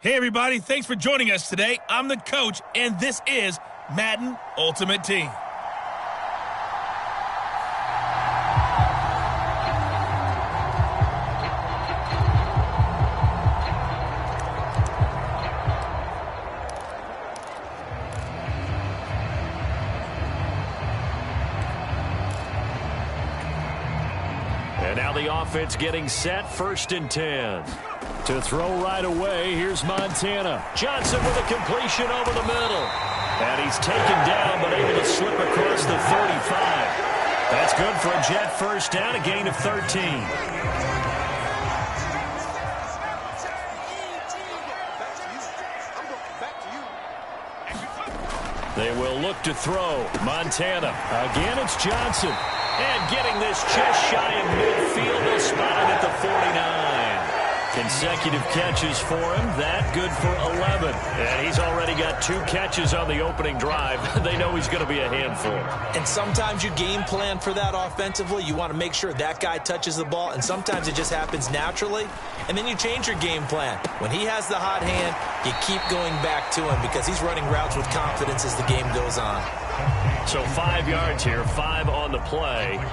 Hey everybody, thanks for joining us today. I'm the coach, and this is Madden Ultimate Team. And now the offense getting set, 1st and 10. To throw right away, here's Montana. Johnson with a completion over the middle. And he's taken down, but able to slip across the 35. That's good for a Jet first down, a gain of 13. They will look to throw. Montana. Again, it's Johnson. And getting this just shy of midfield, they'll spot it at the 49. Consecutive catches for him. That good for 11. And he's already got 2 catches on the opening drive. They know he's going to be a handful. And sometimes you game plan for that offensively. You want to make sure that guy touches the ball. And sometimes it just happens naturally. And then you change your game plan. When he has the hot hand, you keep going back to him because he's running routes with confidence as the game goes on. So 5 yards here, 5 on the play.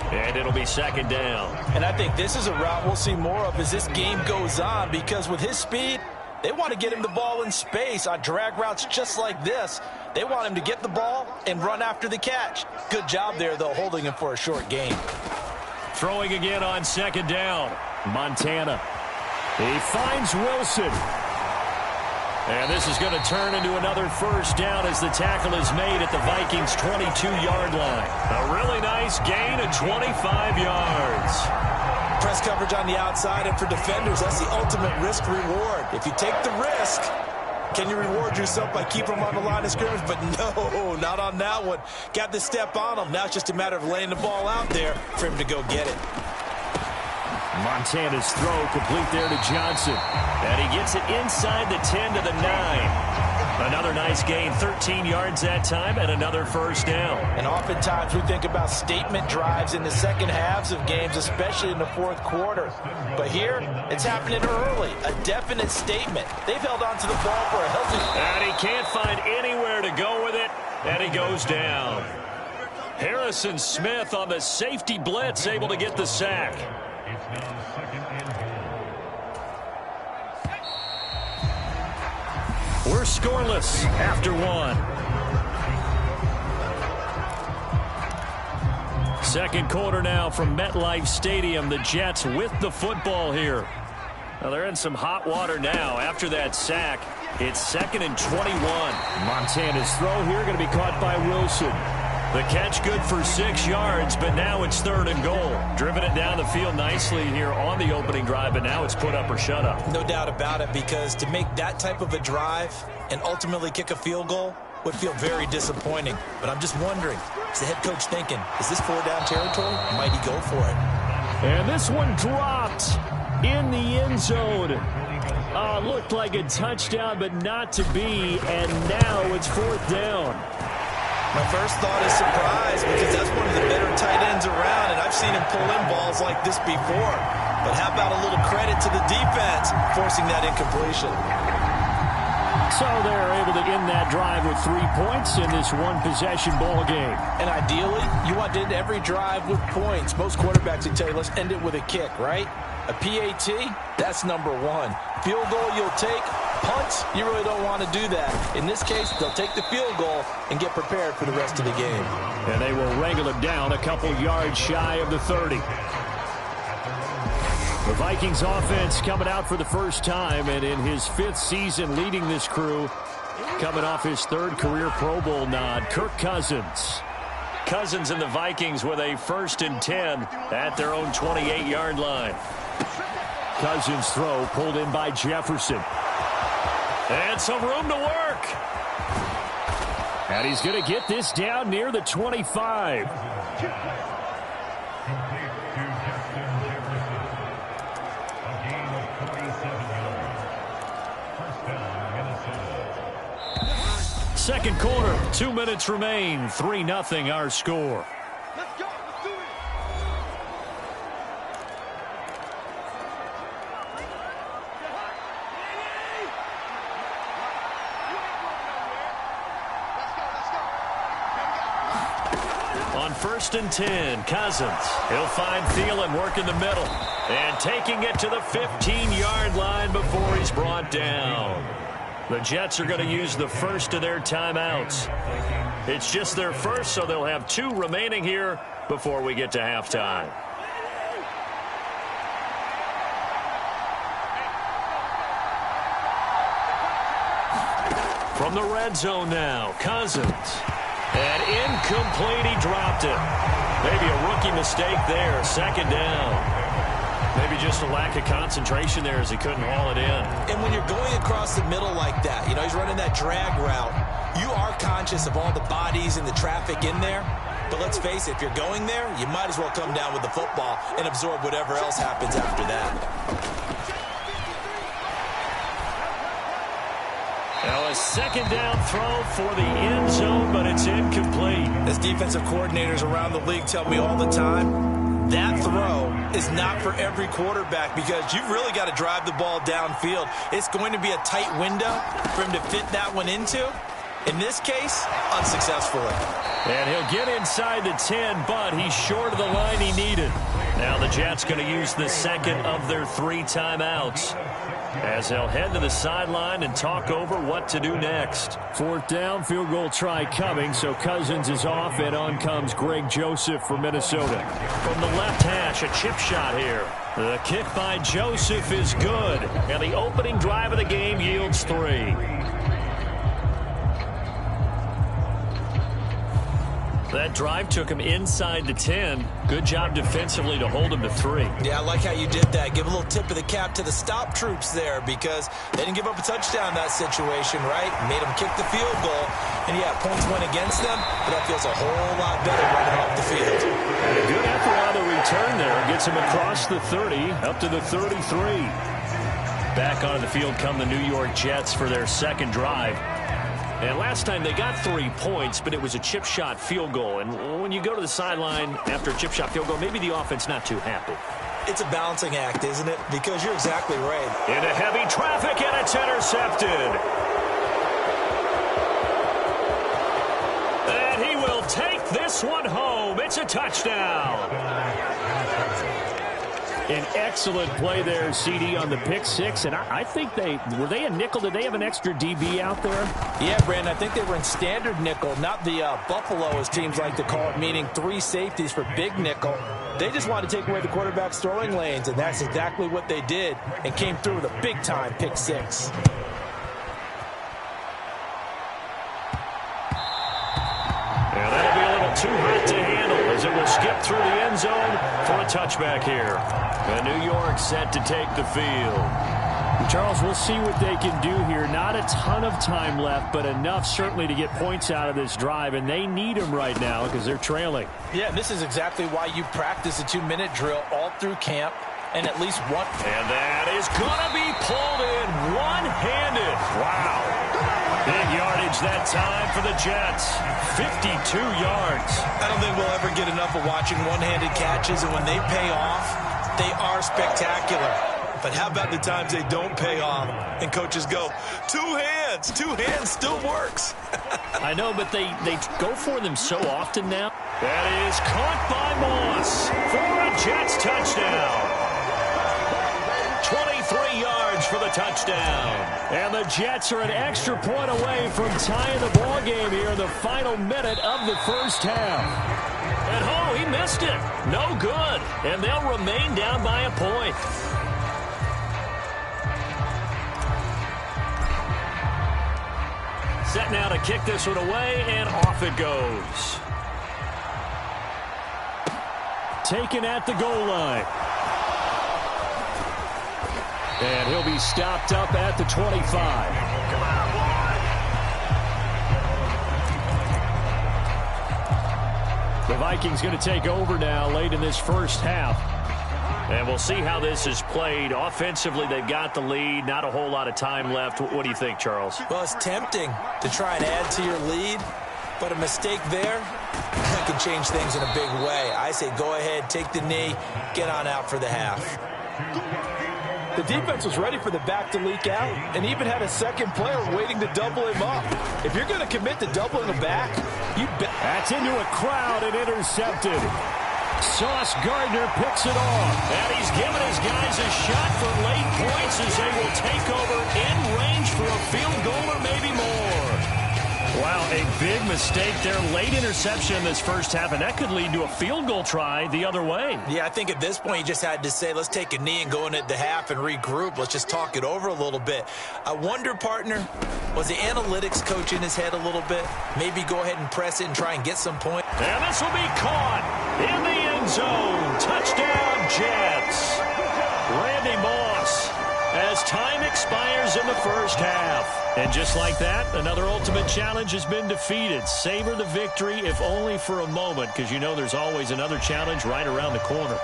And it'll be 2nd down. And I think this is a route we'll see more of as this game goes on, because with his speed, they want to get him the ball in space on drag routes just like this. They want him to get the ball and run after the catch. Good job there, though, holding him for a short gain. Throwing again on 2nd down. Montana. He finds Wilson. And this is going to turn into another 1st down as the tackle is made at the Vikings' 22-yard line. A really nice gain of 25 yards. Press coverage on the outside, and for defenders, that's the ultimate risk-reward. If you take the risk, can you reward yourself by keeping them on the line of scrimmage? But no, not on that one. Got the step on him. Now it's just a matter of laying the ball out there for him to go get it. Montana's throw complete there to Johnson. And he gets it inside the 10 to the 9. Another nice gain, 13 yards that time, and another 1st down. And oftentimes we think about statement drives in the second halves of games, especially in the 4th quarter. But here, it's happening early. A definite statement. They've held on to the ball for a healthy... And he can't find anywhere to go with it, and he goes down. Harrison Smith on the safety blitz, able to get the sack. We're scoreless after 1. 2nd quarter now from MetLife Stadium. The Jets with the football here. Now they're in some hot water now after that sack. It's 2nd and 21. Montana's throw here going to be caught by Wilson. The catch good for 6 yards, but now it's 3rd and goal. Driven it down the field nicely here on the opening drive, but now it's put up or shut up. No doubt about it, because to make that type of a drive and ultimately kick a field goal would feel very disappointing. But I'm just wondering, is the head coach thinking, is this 4-down territory? Might he go for it? And this one dropped in the end zone. Looked like a touchdown, but not to be, and now it's 4th down. My first thought is surprise, because that's one of the better tight ends around, and I've seen him pull in balls like this before. But how about a little credit to the defense forcing that incompletion? So they're able to end that drive with 3 points in this one-possession ball game. And ideally, you want to end every drive with points. Most quarterbacks would tell you, let's end it with a kick, right? A PAT, that's number 1. Field goal you'll take. Punts, you really don't want to do that. In this case, they'll take the field goal and get prepared for the rest of the game. And they will wrangle him down a couple yards shy of the 30. The Vikings offense coming out for the first time, and in his 5th season leading this crew, coming off his 3rd career Pro Bowl nod, Kirk Cousins. Cousins and the Vikings with a 1st and 10 at their own 28-yard line. Cousins' throw pulled in by Jefferson. And some room to work. And he's going to get this down near the 25. Second quarter, 2 minutes remain. 3-0 our score. Let's go. Let's do it. on 1st and 10. Cousins. He'll find Thielen working the middle. And taking it to the 15-yard line before he's brought down. The Jets are going to use the first of their timeouts. It's just their first, so they'll have 2 remaining here before we get to halftime. From the red zone now, Cousins. And incomplete, he dropped it. Maybe a rookie mistake there, 2nd down. Maybe just a lack of concentration there as he couldn't haul it in. And when you're going across the middle like that, he's running that drag route, you are conscious of all the bodies and the traffic in there. But let's face it, if you're going there, you might as well come down with the football and absorb whatever else happens after that. Now a 2nd down throw for the end zone, but it's incomplete. As defensive coordinators around the league tell me all the time, that throw is not for every quarterback because you've really got to drive the ball downfield. It's going to be a tight window for him to fit that one into. In this case, unsuccessfully. And he'll get inside the 10, but he's short of the line he needed. Now the Jets going to use the second of their 3 timeouts as they'll head to the sideline and talk over what to do next. 4th down, field goal try coming, so Cousins is off, and on comes Greg Joseph for Minnesota. From the left hash, a chip shot here. The kick by Joseph is good, and the opening drive of the game yields 3. That drive took him inside the 10. Good job defensively to hold him to 3. Yeah, I like how you did that. Give a little tip of the cap to the stop troops there because they didn't give up a touchdown in that situation, right? Made them kick the field goal. And, yeah, points went against them, but that feels a whole lot better running off the field. And a good effort on the return there. Gets him across the 30, up to the 33. Back onto the field come the New York Jets for their second drive. And last time they got 3 points, but it was a chip shot field goal. And when you go to the sideline after a chip shot field goal, maybe the offense not too happy. It's a balancing act, isn't it? Because you're exactly right. Into heavy traffic, and it's intercepted. And he will take this one home. It's a touchdown. An excellent play there, CD, on the pick 6. And I think were they a nickel? Did they have an extra DB out there? Yeah, Brandon, I think they were in standard nickel, not the Buffalo, as teams like to call it, meaning 3 safeties for big nickel. They just wanted to take away the quarterback's throwing lanes, and that's exactly what they did and came through with a big-time pick 6. Yeah, that'll be a little too hot to handle as it will skip through the end zone for a touchback here. And New York set to take the field. Charles, we'll see what they can do here. Not a ton of time left, but enough certainly to get points out of this drive, and they need them right now because they're trailing. Yeah, this is exactly why you practice a 2-minute drill all through camp, and at least one. And that is going to be pulled in one-handed. Wow. Big yardage that time for the Jets. 52 yards. I don't think we'll ever get enough of watching one-handed catches, and when they pay off, they are spectacular. But how about the times they don't pay off and coaches go, 2 hands, 2 hands still works. I know, but they go for them so often now. That is caught by Moss for a Jets touchdown. 23 yards for the touchdown. And the Jets are an extra point away from tying the ball game here in the final minute of the first half. And oh, he missed it. No good. And they'll remain down by a point. Set now to kick this one away, and off it goes. Taken at the goal line. And he'll be stopped up at the 25. The Vikings going to take over now late in this first half. And we'll see how this is played. Offensively, they've got the lead. Not a whole lot of time left. What do you think, Charles? Well, it's tempting to try and add to your lead, but a mistake there can change things in a big way. I say go ahead, take the knee, get on out for the half. The defense was ready for the back to leak out and even had a second player waiting to double him up. If you're going to commit to doubling the back, you bet. That's into a crowd and intercepted. Sauce Gardner picks it off. And he's giving his guys a shot for late points as they will take over in range for a field goal or maybe more. Wow, a big mistake there. Late interception in this first half, and that could lead to a field goal try the other way. Yeah, I think at this point you just had to say, let's take a knee and go into the half and regroup. Let's just talk it over a little bit. I wonder, partner, was the analytics coach in his head a little bit? Maybe go ahead and press it and try and get some points. And this will be caught in the end zone. Touchdown, Jets. Randy Moss as time expires in the first half. And just like that, another ultimate challenge has been defeated. Savor the victory, if only for a moment, because you know there's always another challenge right around the corner.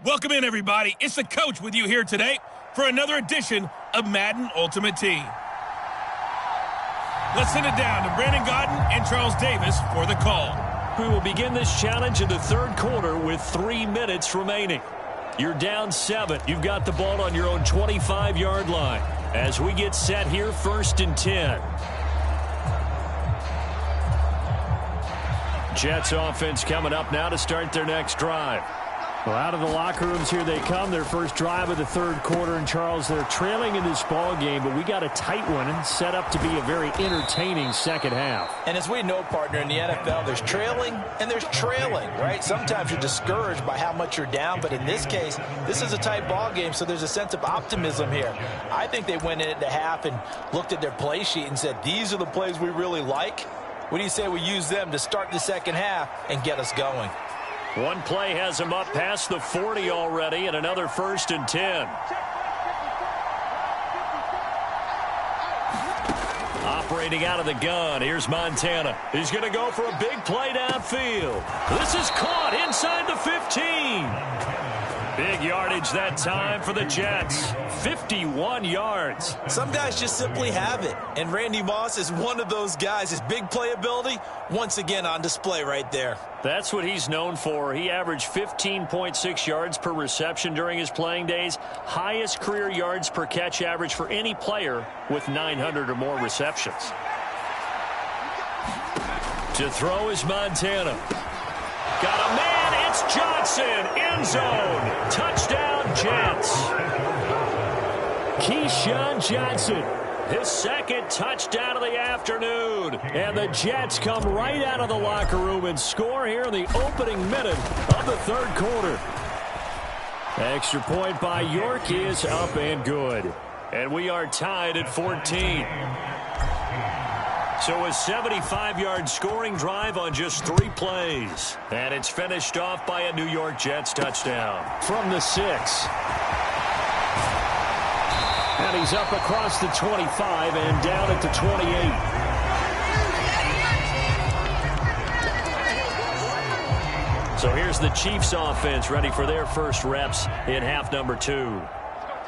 Welcome in, everybody. It's the coach with you here today for another edition of Madden Ultimate Team. Let's send it down to Brandon Gaudin and Charles Davis for the call. We will begin this challenge in the third quarter with 3 minutes remaining. You're down 7. You've got the ball on your own 25-yard line. As we get set here, 1st and 10. Jets offense coming up now to start their next drive. Well, out of the locker rooms here they come. Their first drive of the third quarter. And, Charles, they're trailing in this ball game, but we got a tight one and set up to be a very entertaining second half. And as we know, partner, in the NFL, there's trailing and there's trailing, right? Sometimes you're discouraged by how much you're down, but in this case, this is a tight ball game, so there's a sense of optimism here. I think they went in at the half and looked at their play sheet and said, these are the plays we really like. What do you say we use them to start the second half and get us going? One play has him up past the 40 already, and another 1st and 10. Operating out of the gun, here's Montana. He's going to go for a big play downfield. This is caught inside the 15. Big yardage that time for the Jets. 51 yards. Some guys just simply have it, and Randy Moss is one of those guys. His big playability, once again on display right there. That's what he's known for. He averaged 15.6 yards per reception during his playing days. Highest career yards per catch average for any player with 900 or more receptions. To throw is Montana. Got a man, it's Johnson, end zone, touchdown Jets. Keyshawn Johnson, his second touchdown of the afternoon. And the Jets come right out of the locker room and score here in the opening minute of the third quarter. Extra point by York is up and good. And we are tied at 14. So a 75-yard scoring drive on just 3 plays. And it's finished off by a New York Jets touchdown. From the 6. And he's up across the 25 and down at the 28. So here's the Chiefs offense ready for their first reps in half number 2.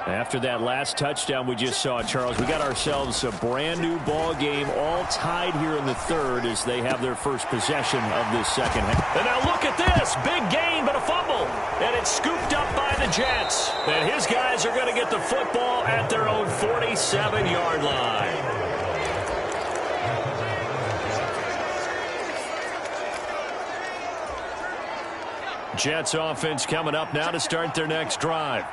After that last touchdown we just saw, Charles, we got ourselves a brand new ball game, all tied here in the third as they have their first possession of this second half. And now look at this. Big gain, but a fumble. And it's scooped up by the Jets. And his guys are going to get the football at their own 47-yard line. Jets offense coming up now to start their next drive.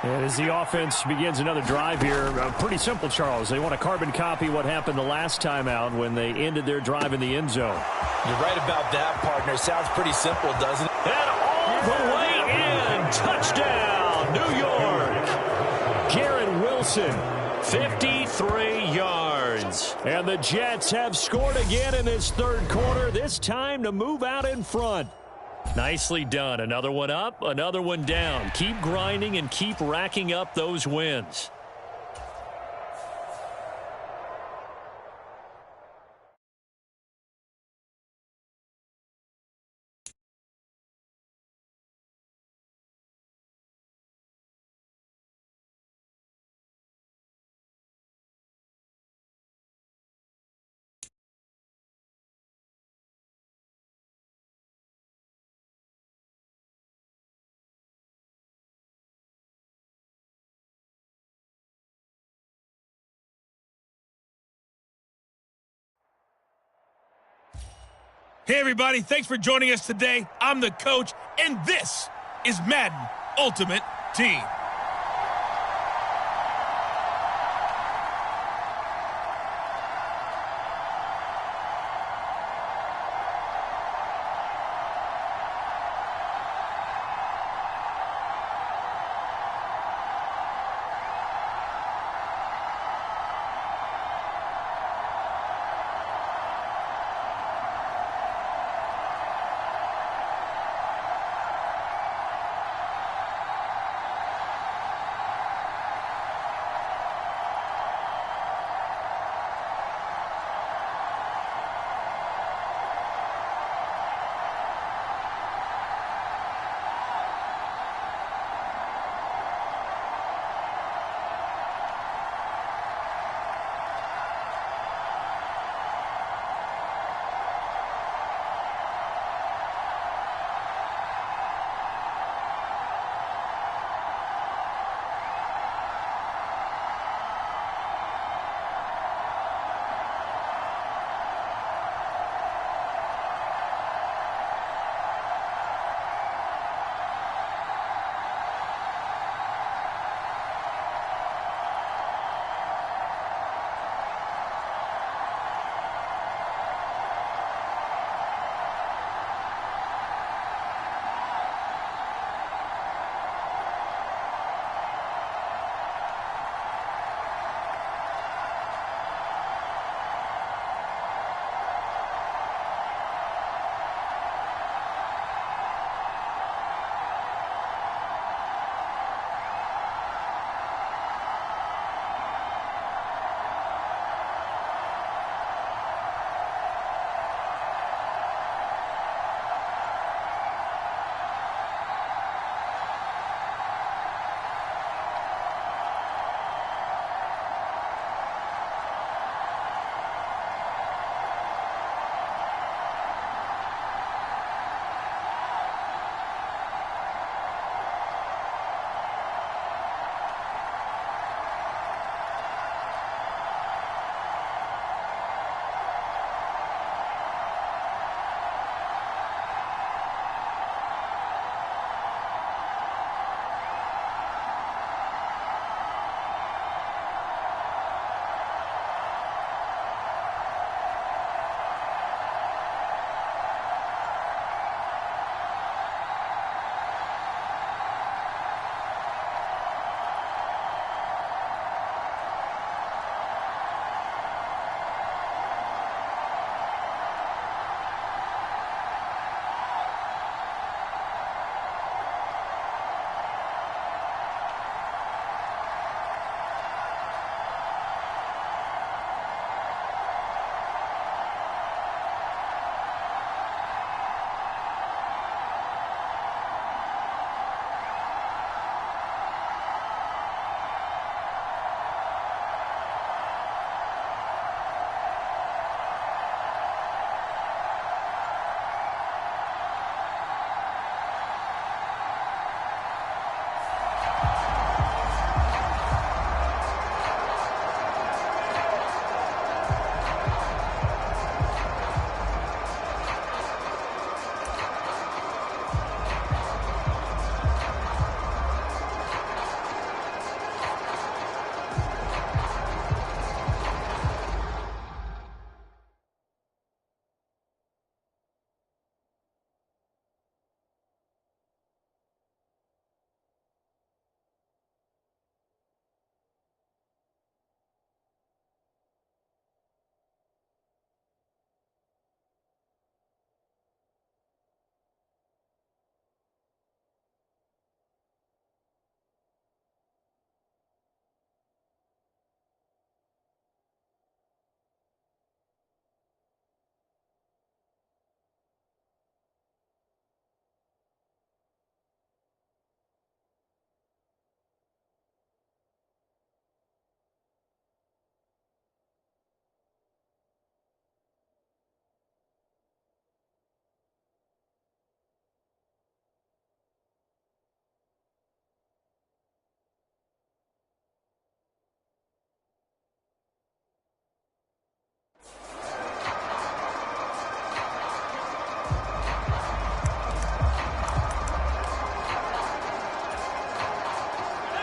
And as the offense begins another drive here, pretty simple, Charles. They want to carbon copy what happened the last time out when they ended their drive in the end zone. You're right about that, partner. Sounds pretty simple, doesn't it? And all the way in. Touchdown, New York. Garrett Wilson. 53 yards. yards. And the Jets have scored again in this third quarter, this time to move out in front. Nicely done. Another one up, another one down. Keep grinding and keep racking up those wins. Hey, everybody. Thanks for joining us today. I'm the coach, and this is Madden Ultimate Team.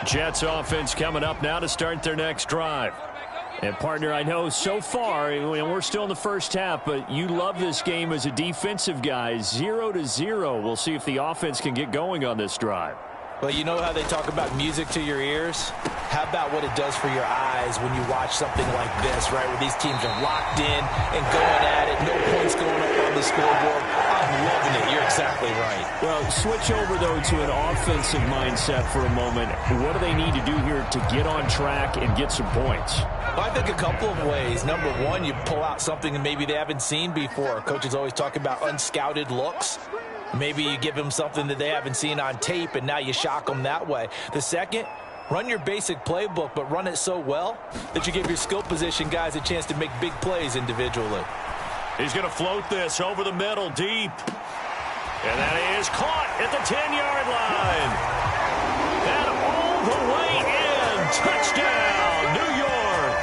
Jets offense coming up now to start their next drive. And, partner, I know so far, and we're still in the first half, but you love this game as a defensive guy. 0-0. We'll see if the offense can get going on this drive. Well, you know how they talk about music to your ears? How about what it does for your eyes when you watch something like this, right, where these teams are locked in and going at it, no points going up on the scoreboard. I'm loving it. You're exactly right. Well, switch over, though, to an offensive mindset for a moment. What do they need to do here to get on track and get some points? Well, I think a couple of ways. Number one, you pull out something that maybe they haven't seen before. Coaches always talk about unscouted looks. Maybe you give them something that they haven't seen on tape, and now you shock them that way. The second, run your basic playbook, but run it so well that you give your skill position guys a chance to make big plays individually. He's going to float this over the middle, deep. And that is caught at the 10-yard line. And all the way in. Touchdown, New York.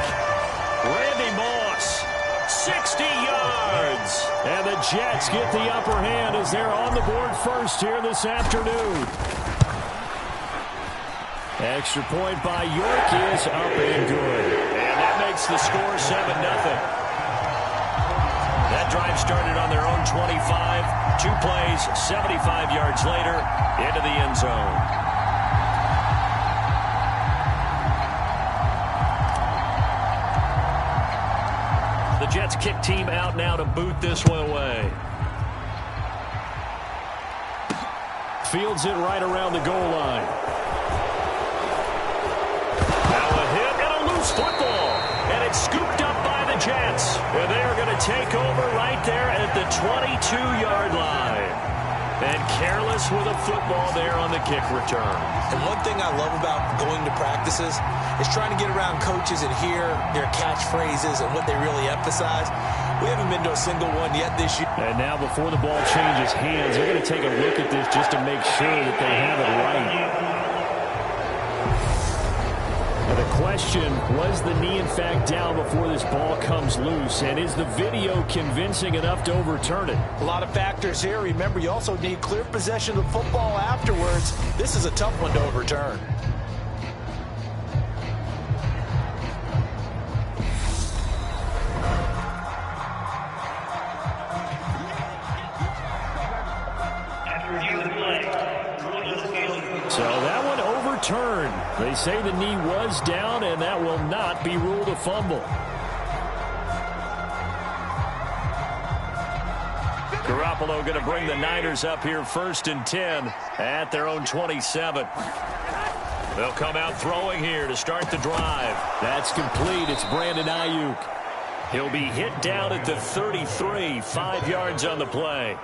Randy Moss, 60 yards. And the Jets get the upper hand as they're on the board first here this afternoon. Extra point by York is up and good. And that makes the score 7-0. That drive started on their own 25. 2 plays, 75 yards later, into the end zone. The Jets kick team out now to boot this one away. Fields it right around the goal line. Now a hit and a loose football. And it's scooped up by the Jets. And they are going to take over right there at the 22-yard line. And careless with a football there on the kick return. And one thing I love about going to practices is trying to get around coaches and hear their catchphrases and what they really emphasize. We haven't been to a single one yet this year. And now before the ball changes hands, they're going to take a look at this just to make sure that they have it right. The question, was the knee in fact down before this ball comes loose? And is the video convincing enough to overturn it? A lot of factors here. Remember, you also need clear possession of the football afterwards. This is a tough one to overturn. So that one overturned. They say the knee was down, and that will not be ruled a fumble. Garoppolo going to bring the Niners up here 1st and 10 at their own 27. They'll come out throwing here to start the drive. That's complete. It's Brandon Ayuk. He'll be hit down at the 33, 5 yards on the play.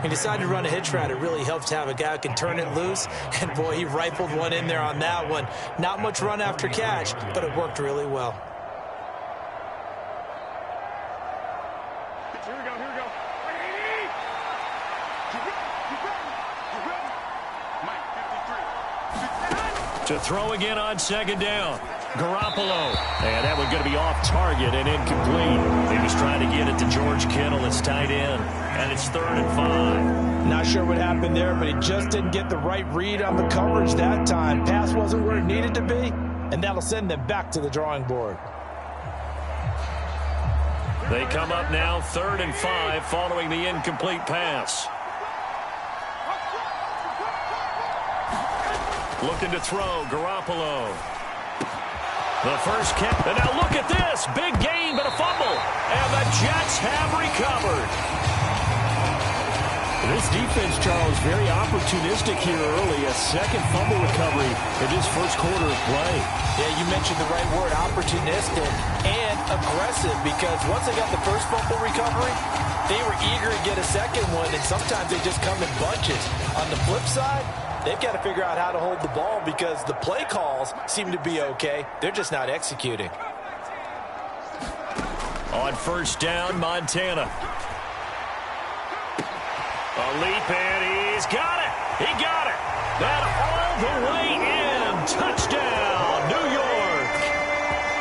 He decided to run a hitch route. It really helps to have a guy who can turn it loose. And, boy, he rifled one in there on that one. Not much run after catch, but it worked really well. Here we go, here we go. Mike, 53. To throw again on 2nd down. Garoppolo. And that one going to be off target and incomplete. He was trying to get it to George Kittle. It's tight end. And it's 3rd and 5. Not sure what happened there, but he just didn't get the right read on the coverage that time. Pass wasn't where it needed to be, and that'll send them back to the drawing board. They come up now 3rd and 5 following the incomplete pass. Looking to throw, Garoppolo. The first catch. And now look at this. Big gain, but a fumble. And the Jets have recovered. This defense, Charles, very opportunistic here early. A second fumble recovery in this first quarter of play. Yeah, you mentioned the right word, opportunistic and aggressive, because once they got the first fumble recovery, they were eager to get a second one, and sometimes they just come in bunches. On the flip side, they've got to figure out how to hold the ball because the play calls seem to be okay. They're just not executing. On 1st down, Montana. A leap, and he's got it. He got it. That all the way in. Touchdown, New York.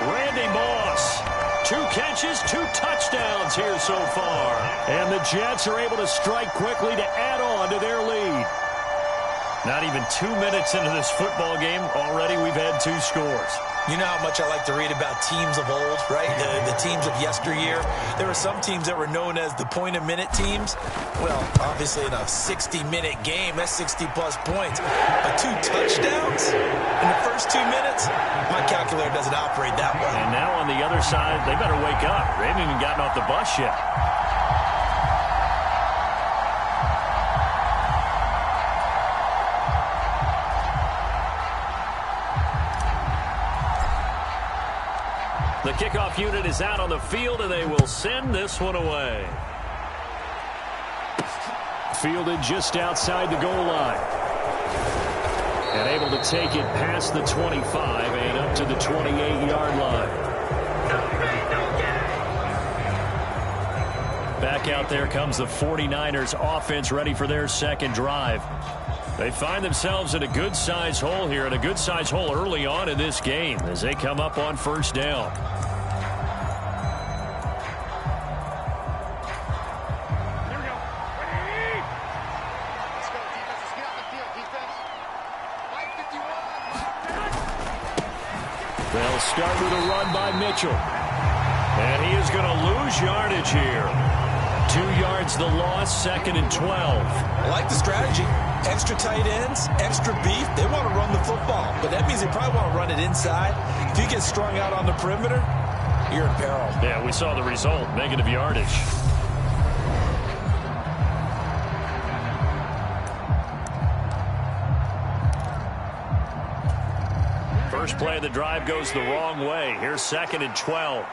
Randy Moss. 2 catches, 2 touchdowns here so far. And the Jets are able to strike quickly to add on to their lead. Not even 2 minutes into this football game, already we've had 2 scores. You know how much I like to read about teams of old, right? The teams of yesteryear. There were some teams that were known as the point-a-minute teams. Well, obviously in a 60-minute game, that's 60-plus points. But 2 touchdowns in the first 2 minutes? My calculator doesn't operate that way. And now on the other side, they better wake up. They haven't even gotten off the bus yet. The kickoff unit is out on the field, and they will send this one away. Fielded just outside the goal line. And able to take it past the 25 and up to the 28-yard line. Back out there comes the 49ers offense ready for their second drive. They find themselves in a good-sized hole here, and a good-sized hole early on in this game as they come up on first down. They'll start with a run by Mitchell. And he is going to lose yardage here. 2 yards the loss, 2nd and 12. I like the strategy. Extra tight ends, extra beef. They want to run the football, but that means they probably want to run it inside. If you get strung out on the perimeter, you're in peril. Yeah, we saw the result, negative yardage. First play of the drive goes the wrong way. Here's 2nd and 12.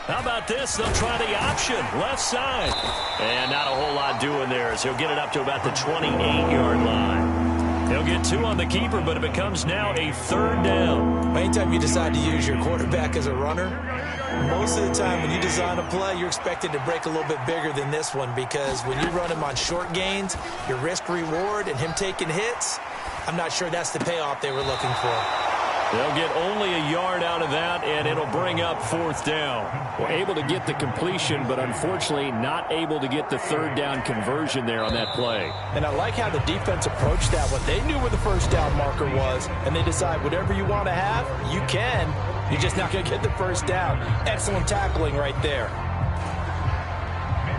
How about this? They'll try the option, left side. And not a whole lot doing there as he'll get it up to about the 28-yard line. He'll get 2 on the keeper, but it becomes now a 3rd down. Anytime you decide to use your quarterback as a runner, most of the time when you design a play, you're expected to break a little bit bigger than this one, because when you run him on short gains, your risk-reward and him taking hits, I'm not sure that's the payoff they were looking for. They'll get only a yard out of that, and it'll bring up 4th down. Well, able to get the completion, but unfortunately not able to get the 3rd down conversion there on that play. And I like how the defense approached that one. They knew where the first down marker was, and they decide whatever you want to have, you can. You're just not going to get the first down. Excellent tackling right there.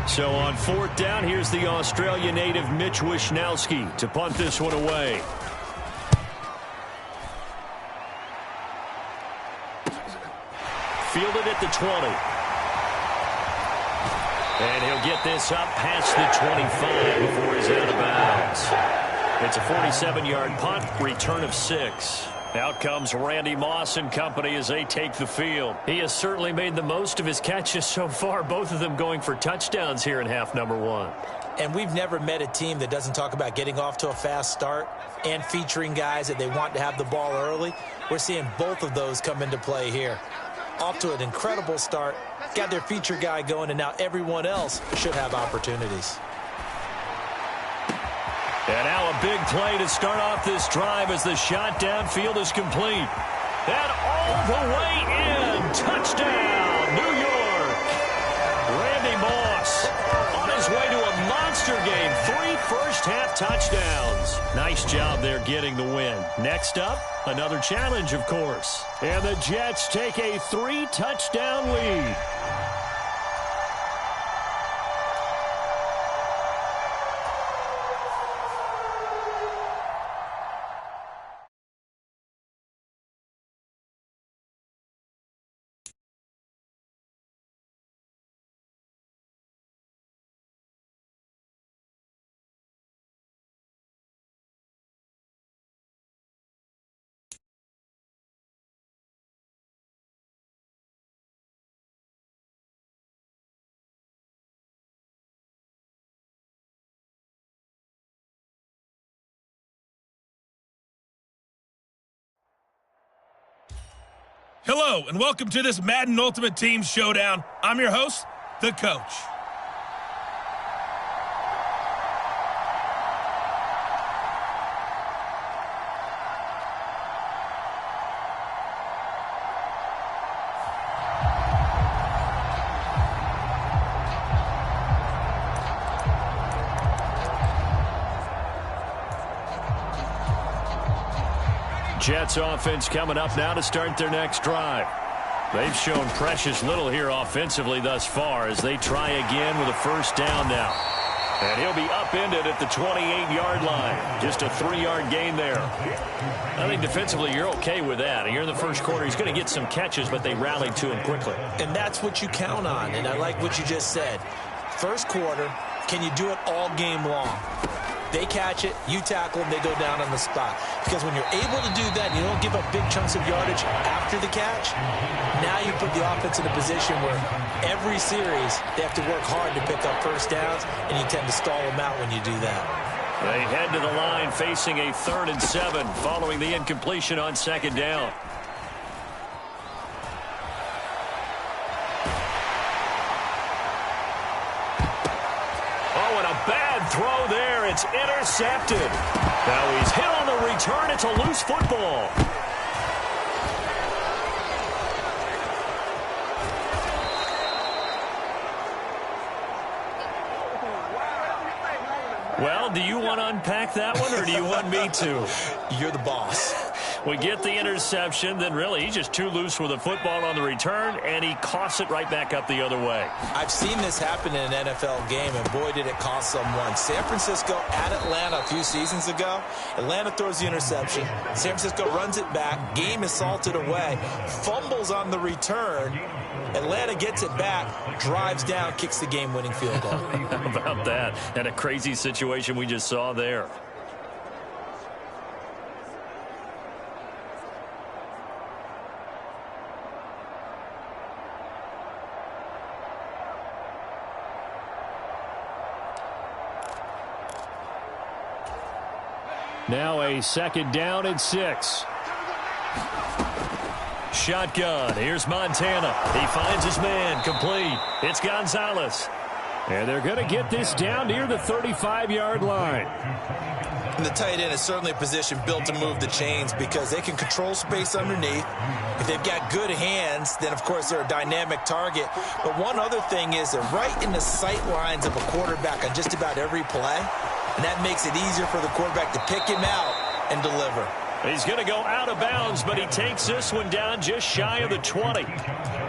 So on 4th down, here's the Australia native Mitch Wishnowski to punt this one away. Fielded at the 20. And he'll get this up past the 25 before he's out of bounds. It's a 47-yard punt, return of 6. Out comes Randy Moss and company as they take the field. He has certainly made the most of his catches so far, both of them going for touchdowns here in half number 1. And we've never met a team that doesn't talk about getting off to a fast start and featuring guys that they want to have the ball early. We're seeing both of those come into play here. Off to an incredible start, got their feature guy going, and now everyone else should have opportunities. And now a big play to start off this drive as the shot downfield is complete. And all the way in. Touchdown, New York. Randy Moss on his way to a monster game. 3 first-half touchdowns. Nice job there getting the win. Next up, another challenge, of course. And the Jets take a 3-touchdown lead. Hello, and welcome to this Madden Ultimate Team Showdown. I'm your host, the Coach. Jets offense coming up now to start their next drive. They've shown precious little here offensively thus far as they try again with a first down now. And he'll be upended at the 28-yard line. Just a 3-yard gain there. I think defensively you're okay with that. Here in the first quarter, he's going to get some catches, but they rallied to him quickly. And that's what you count on, and I like what you just said. First quarter, can you do it all game long? They catch it, you tackle them, they go down on the spot. Because when you're able to do that, you don't give up big chunks of yardage after the catch. Now you put the offense in a position where every series they have to work hard to pick up first downs, and you tend to stall them out when you do that. They head to the line facing a 3rd and 7 following the incompletion on 2nd down. Bad throw there. It's intercepted. Now he's hit on the return. It's a loose football. Well, do you want to unpack that one, or do you want me to? You're the boss. We get the interception, then really he's just too loose with the football on the return, and he coughs it right back up the other way. I've seen this happen in an NFL game, and boy, did it cost someone. San Francisco at Atlanta a few seasons ago. Atlanta throws the interception. San Francisco runs it back. Game is salted away. Fumbles on the return. Atlanta gets it back, drives down, kicks the game-winning field goal. How about that? And a crazy situation we just saw there. Now a 2nd down and 6. Shotgun. Here's Montana. He finds his man. Complete. It's Gonzalez. And they're going to get this down near the 35-yard line. And the tight end is certainly a position built to move the chains because they can control space underneath. If they've got good hands, then, of course, they're a dynamic target. But one other thing is they're right in the sight lines of a quarterback on just about every play. And that makes it easier for the quarterback to pick him out and deliver. He's going to go out of bounds, but he takes this one down just shy of the 20.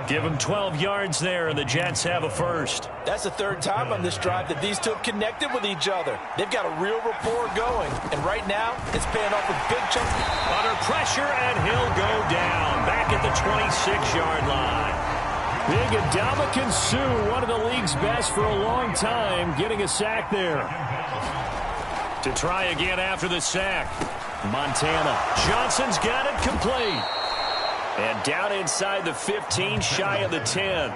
Give him 12 yards there, and the Jets have a first. That's the 3rd time on this drive that these two have connected with each other. They've got a real rapport going, and right now it's paying off with big chunks. Under pressure, and he'll go down back at the 26-yard line. Big Ndamukong Suh, one of the league's best for a long time, getting a sack there. To try again after the sack. Montana. Johnson's got it complete. And down inside the 15, shy of the 10.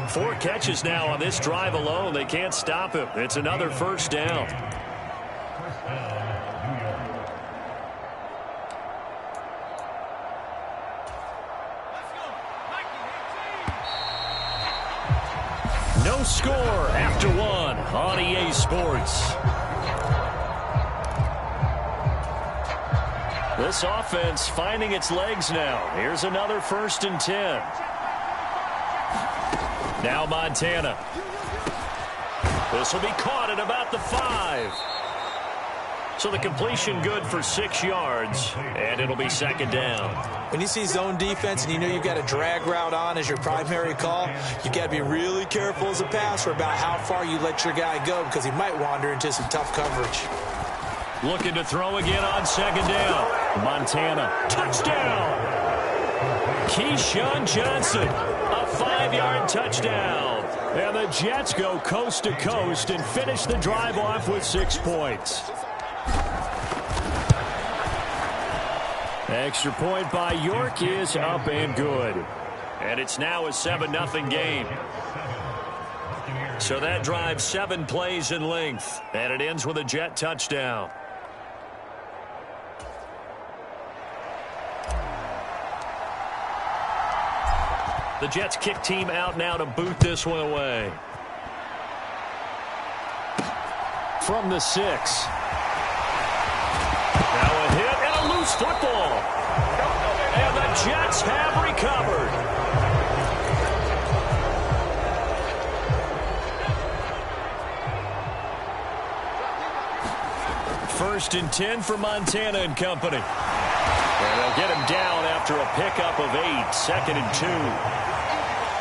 4 catches now on this drive alone. They can't stop him. It's another first down. No score after 1 on EA Sports. This offense finding its legs now. Here's another 1st and 10. Now Montana. This will be caught at about the 5. So the completion good for 6 yards, and it'll be 2nd down. When you see zone defense and you know you've got a drag route on as your primary call, you've got to be really careful as a passer about how far you let your guy go because he might wander into some tough coverage. Looking to throw again on 2nd down. Montana. Touchdown! Keyshawn Johnson. A 5-yard touchdown. And the Jets go coast to coast and finish the drive off with 6 points. Extra point by York is up and good. And it's now a 7-0 game. So that drive 7 plays in length. And it ends with a Jet touchdown. The Jets kick team out now to boot this one away. From the 6. Now a hit and a loose football. And the Jets have recovered. First and 10 for Montana and company. And they'll get him down after a pickup of 8, 2nd and 2.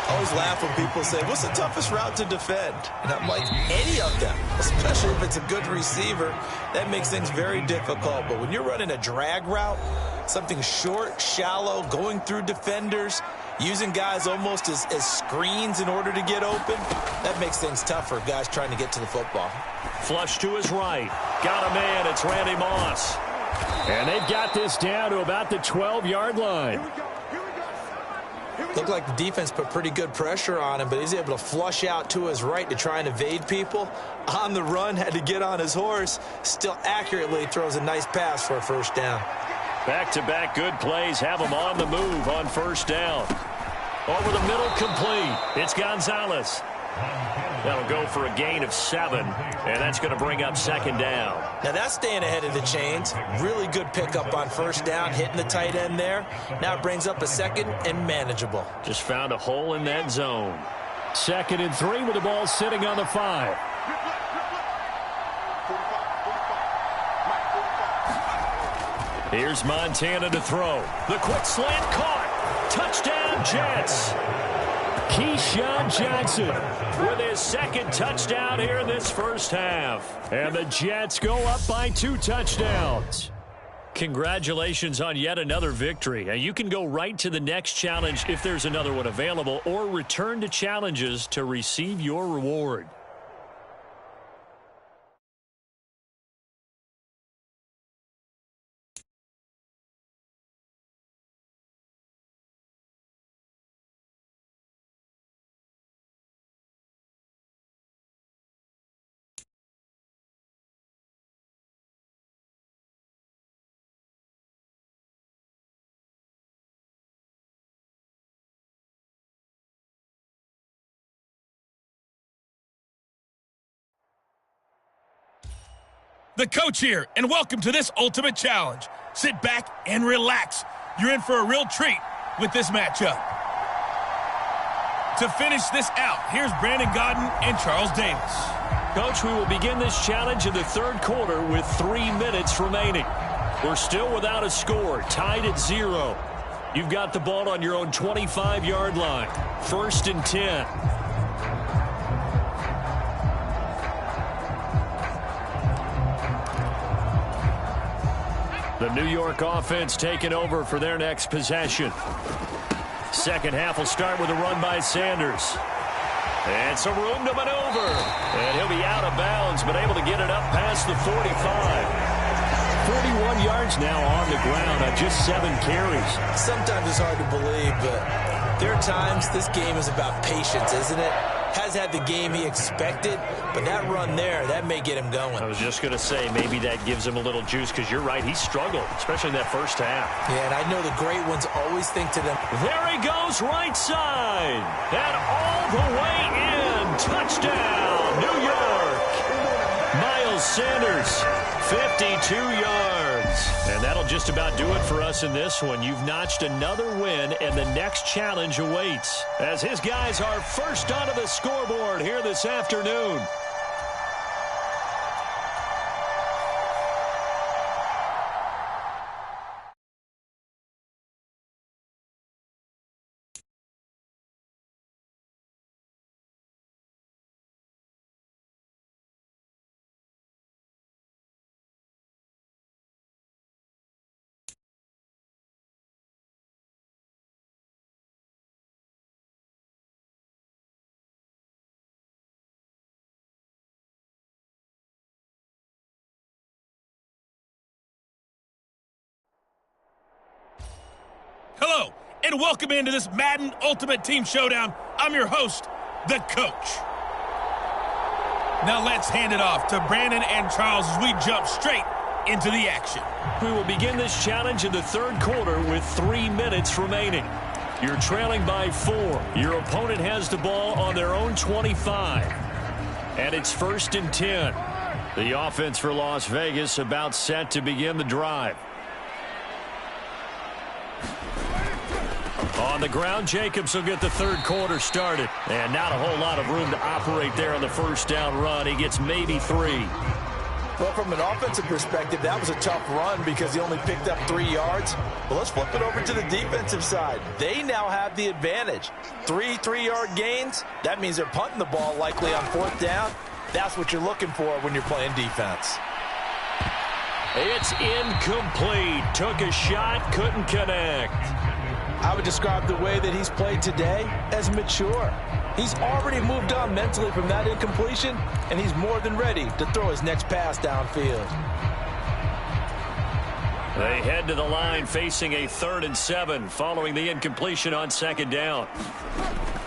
I always laugh when people say, what's the toughest route to defend? And I'm like, any of them, especially if it's a good receiver. That makes things very difficult. But when you're running a drag route, something short, shallow, going through defenders, using guys almost as screens in order to get open, that makes things tough for guys trying to get to the football. Flush to his right. Got a man. It's Randy Moss. And they've got this down to about the 12-yard line. Looked like the defense put pretty good pressure on him, but he's able to flush out to his right to try and evade people. On the run, had to get on his horse. Still accurately throws a nice pass for a first down. Back-to-back good plays have him on the move on first down. Over the middle, complete. It's Gonzalez. That'll go for a gain of 7, and that's going to bring up 2nd down. Now that's staying ahead of the chains. Really good pickup on first down, hitting the tight end there. Now it brings up a 2nd and manageable. Just found a hole in that zone. 2nd and 3 with the ball sitting on the 5. Here's Montana to throw. The quick slant caught. Touchdown, Jets. Keyshawn Johnson with his 2nd touchdown here in this first half. And the Jets go up by 2 touchdowns. Congratulations on yet another victory. Now you can go right to the next challenge if there's another one available, or return to challenges to receive your reward. The coach here, and welcome to this ultimate challenge. Sit back and relax. You're in for a real treat with this matchup. To finish this out, here's Brandon Godden and Charles Davis. Coach, we will begin this challenge in the 3rd quarter with 3 minutes remaining. We're still without a score, tied at 0. You've got the ball on your own 25-yard line. 1st and 10. The New York offense taking over for their next possession. Second half will start with a run by Sanders. And some room to maneuver. And he'll be out of bounds, but able to get it up past the 45. 41 yards now on the ground on just 7 carries. Sometimes it's hard to believe, but there are times this game is about patience, isn't it? Has had the game he expected, but that run there, that may get him going. I was just going to say, maybe that gives him a little juice, because you're right, he struggled, especially in that first half. Yeah, and I know the great ones always think to them. There he goes, right side, and all the way in. Touchdown, New York. Miles Sanders, 52 yards. And that'll just about do it for us in this one. You've notched another win, and the next challenge awaits as his guys are first onto the scoreboard here this afternoon. Hello, and welcome into this Madden Ultimate Team Showdown. I'm your host, the coach. Now let's hand it off to Brandon and Charles as we jump straight into the action. We will begin this challenge in the 3rd quarter with 3 minutes remaining. You're trailing by 4. Your opponent has the ball on their own 25. And it's 1st and 10. The offense for Las Vegas about set to begin the drive. On the ground, Jacobs will get the 3rd quarter started. And not a whole lot of room to operate there on the first down run. He gets maybe 3. Well, from an offensive perspective, that was a tough run because he only picked up 3 yards. But let's flip it over to the defensive side. They now have the advantage. 3 3-yard gains, that means they're punting the ball likely on 4th down. That's what you're looking for when you're playing defense. It's incomplete. Took a shot, couldn't connect. I would describe the way that he's played today as mature. He's already moved on mentally from that incompletion, and he's more than ready to throw his next pass downfield. They head to the line facing a 3rd and 7 following the incompletion on 2nd down.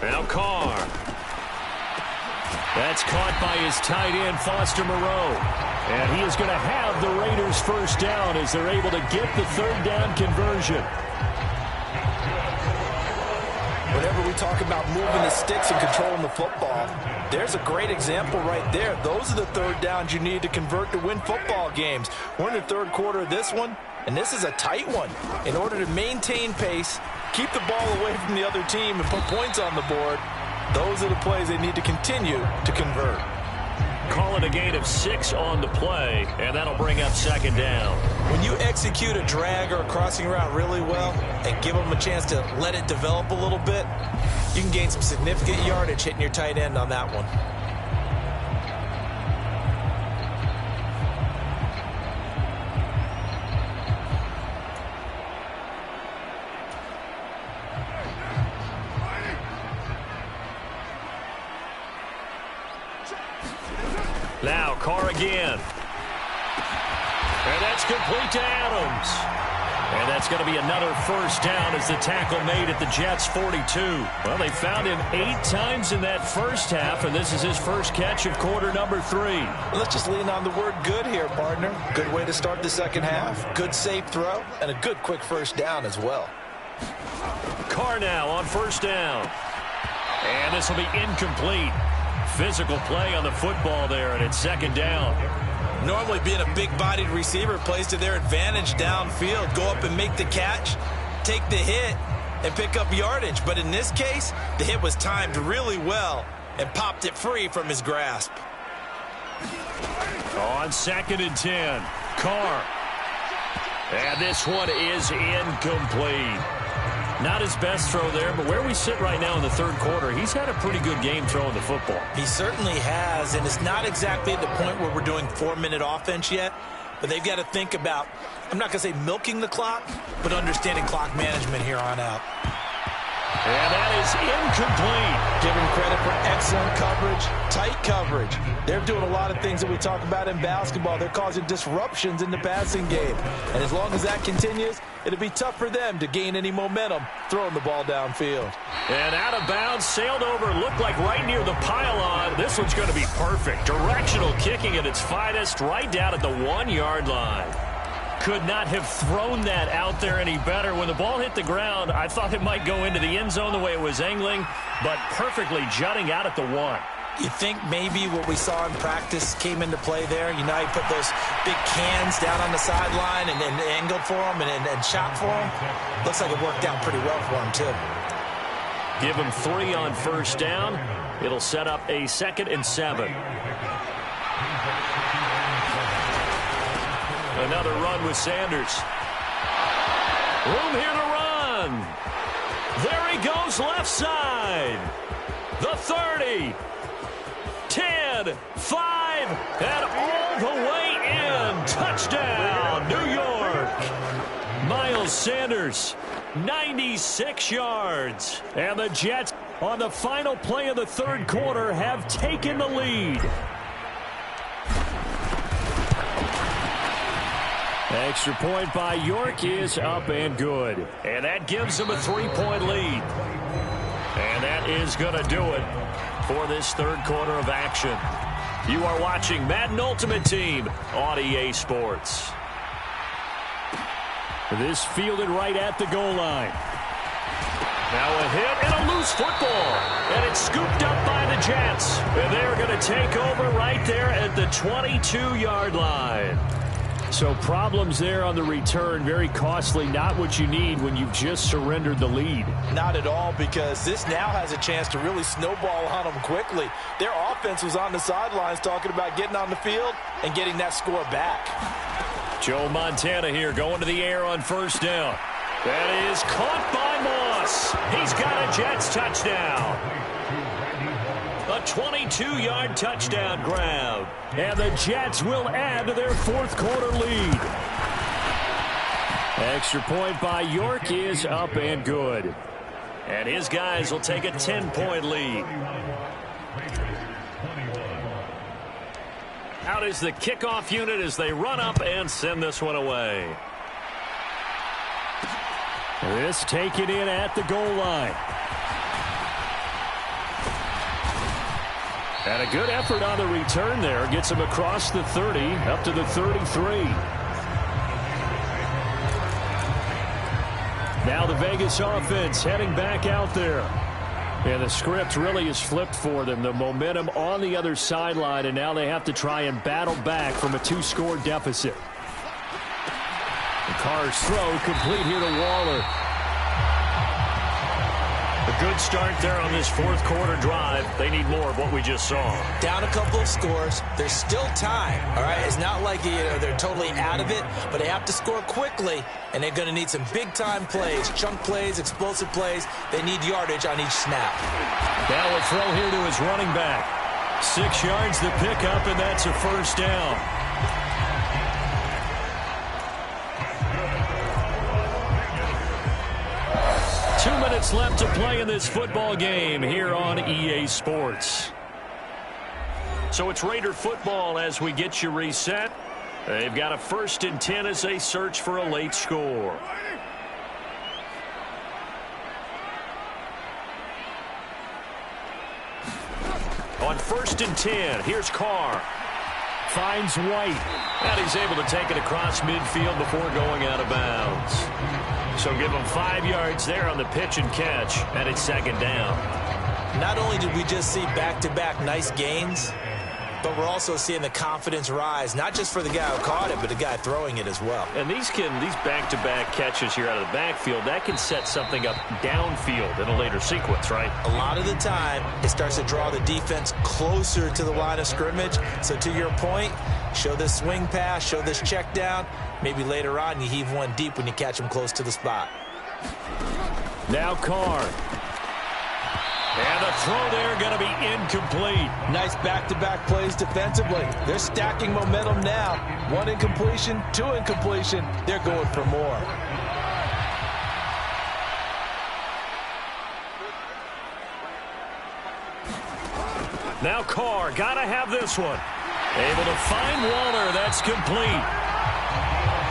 Now Carr. That's caught by his tight end, Foster Moreau. And he is going to have the Raiders 1st down as they're able to get the 3rd down conversion. Whenever we talk about moving the sticks and controlling the football, there's a great example right there. Those are the 3rd downs you need to convert to win football games. We're in the 3rd quarter of this one, and this is a tight one. In order to maintain pace, keep the ball away from the other team, and put points on the board, those are the plays they need to continue to convert. Call it a gain of 6 on the play, and that'll bring up 2nd down. When you execute a drag or a crossing route really well and give them a chance to let it develop a little bit, you can gain some significant yardage hitting your tight end on that one. Now Carr again. And that's complete to Adams. And that's going to be another 1st down as the tackle made at the Jets' 42. Well, they found him 8 times in that first half, and this is his first catch of quarter number 3. Let's just lean on the word good here, partner. Good way to start the 2nd half. Good safe throw, and a good quick 1st down as well. Carr now on 1st down. And this will be incomplete. Physical play on the football there, and it's 2nd down. Normally being a big-bodied receiver plays to their advantage downfield. Go up and make the catch, take the hit, and pick up yardage. But in this case, the hit was timed really well and popped it free from his grasp. On 2nd and 10, Carr. And this one is incomplete. Not his best throw there, but where we sit right now in the 3rd quarter, he's had a pretty good game throwing the football. He certainly has, and it's not exactly at the point where we're doing 4-minute offense yet, but they've got to think about, I'm not going to say milking the clock, but understanding clock management here on out. And that is incomplete. Give him credit for excellent coverage, tight coverage. They're doing a lot of things that we talk about in basketball. They're causing disruptions in the passing game. And as long as that continues, it'll be tough for them to gain any momentum throwing the ball downfield. And out of bounds, sailed over, looked like right near the pylon. This one's going to be perfect. Directional kicking at its finest, right down at the 1-yard line. Could not have thrown that out there any better. When the ball hit the ground, I thought it might go into the end zone the way it was angling, but perfectly jutting out at the 1. You think maybe what we saw in practice came into play there? You know, he put those big cans down on the sideline and angled for him and shot for him. Looks like it worked out pretty well for him, too. Give him 3 on 1st down. It'll set up a 2nd and 7. Another run with Sanders. Room here to run. There he goes left side. The 30. 10, 5, and all the way in. Touchdown, New York. Miles Sanders, 96 yards. And the Jets, on the final play of the 3rd quarter, have taken the lead. Extra point by York is up and good. And that gives them a 3-point lead. And that is going to do it for this 3rd quarter of action. You are watching Madden Ultimate Team on EA Sports. This fielded right at the goal line. Now a hit and a loose football. And it's scooped up by the Jets. And they're going to take over right there at the 22-yard line. So problems there on the return, very costly, not what you need when you've just surrendered the lead. Not at all, because this now has a chance to really snowball on them quickly. Their offense was on the sidelines talking about getting on the field and getting that score back. Joe Montana here going to the air on first down. That is caught by Moss. He's got a Jets touchdown. A 22-yard touchdown grab. And the Jets will add to their fourth quarter lead. Extra point by York is up and good. And his guys will take a 10-point lead. Out is the kickoff unit as they run up and send this one away. This taken in at the goal line. And a good effort on the return there. Gets him across the 30, up to the 33. Now the Vegas offense heading back out there. And the script really is flipped for them. The momentum on the other sideline, and now they have to try and battle back from a 2-score deficit. Carr's throw complete here to Waller. A good start there on this fourth quarter drive. They need more of what we just saw. Down a couple of scores. There's still time. All right, it's not like they're totally out of it, but they have to score quickly, and they're going to need some big-time plays, chunk plays, explosive plays. They need yardage on each snap. Now a throw here to his running back. 6 yards the pickup, and that's a first down. Minutes left to play in this football game here on EA Sports. So it's Raider football as we get you reset. They've got a 1st and 10 as they search for a late score. On 1st and 10, here's Carr. Finds White. And he's able to take it across midfield before going out of bounds. So give him 5 yards there on the pitch and catch, and it's 2nd down. Not only did we just see back-to-back nice gains, but we're also seeing the confidence rise, not just for the guy who caught it, but the guy throwing it as well. And these back-to-back catches here out of the backfield, that can set something up downfield in a later sequence, right? A lot of the time, it starts to draw the defense closer to the line of scrimmage. So to your point, show this swing pass, show this check down. Maybe later on you heave one deep when you catch him close to the spot. Now Carr. And the throw there going to be incomplete. Nice back-to-back plays defensively. They're stacking momentum now. 1 incompletion, 2 incompletion. They're going for more. Now Carr, got to have this one. Able to find Waller. That's complete.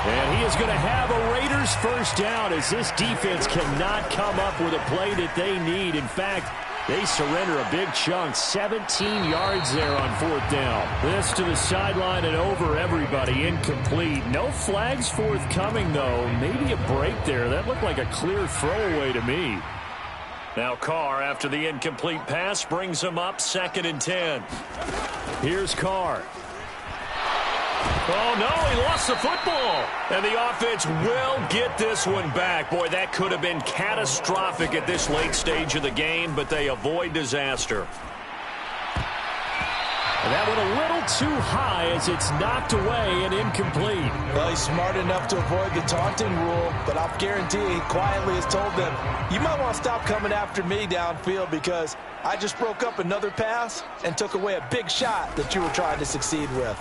And he is going to have a Raiders first down as this defense cannot come up with a play that they need. In fact, they surrender a big chunk, 17 yards there on 4th down. This to the sideline and over everybody, incomplete. No flags forthcoming, though. Maybe a break there. That looked like a clear throwaway to me. Now Carr, after the incomplete pass, brings him up 2nd and 10. Here's Carr. Oh, no, he lost the football. And the offense will get this one back. Boy, that could have been catastrophic at this late stage of the game, but they avoid disaster. And that went a little too high as it's knocked away and incomplete. Well, he's smart enough to avoid the taunting rule, but I'll guarantee he quietly has told them, you might want to stop coming after me downfield because I just broke up another pass and took away a big shot that you were trying to succeed with.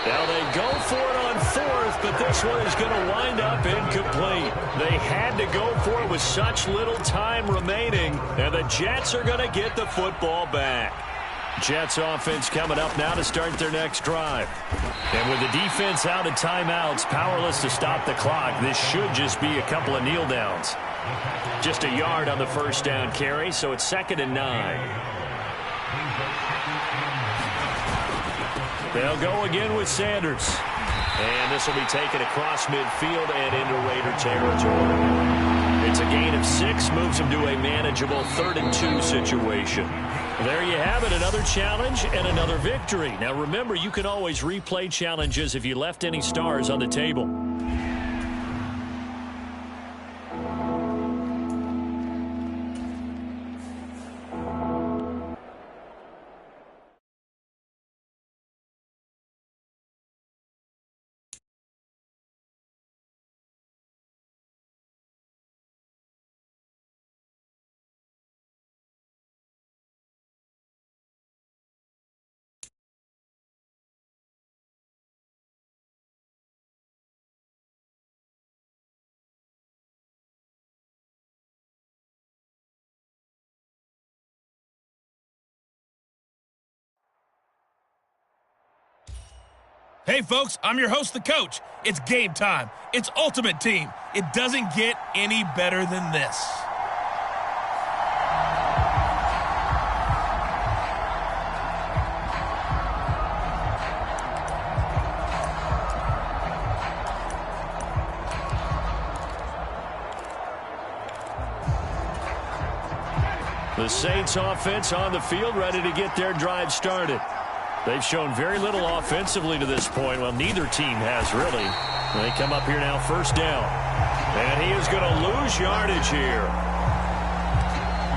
Now they go for it on 4th, but this one is going to wind up incomplete. They had to go for it with such little time remaining, and the Jets are going to get the football back. Jets offense coming up now to start their next drive. And with the defense out of timeouts, powerless to stop the clock, this should just be a couple of kneel downs. Just a yard on the first down carry, so it's 2nd and 9. They'll go again with Sanders. And this will be taken across midfield and into Raider territory. It's a gain of 6, moves them to a manageable 3rd and 2 situation. There you have it, another challenge and another victory. Now remember, you can always replay challenges if you left any stars on the table. Hey, folks, I'm your host, the coach. It's game time. It's Ultimate Team. It doesn't get any better than this. The Saints offense on the field, ready to get their drive started. They've shown very little offensively to this point. Well, neither team has really. They come up here now, first down. And he is going to lose yardage here.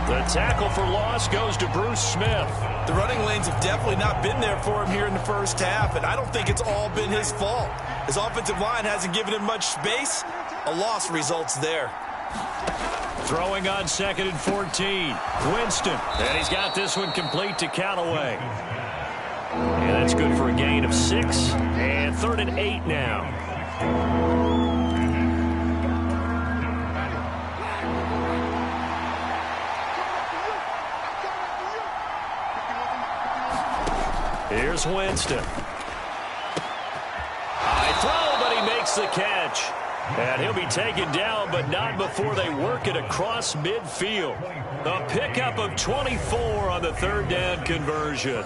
The tackle for loss goes to Bruce Smith. The running lanes have definitely not been there for him here in the first half, and I don't think it's all been his fault. His offensive line hasn't given him much space. A loss results there. Throwing on 2nd and 14. Winston. And he's got this one complete to Callaway. And that's good for a gain of 6. And 3rd and 8 now. Here's Winston. High throw, but he makes the catch. And he'll be taken down, but not before they work it across midfield. A pickup of 24 on the 3rd down conversion.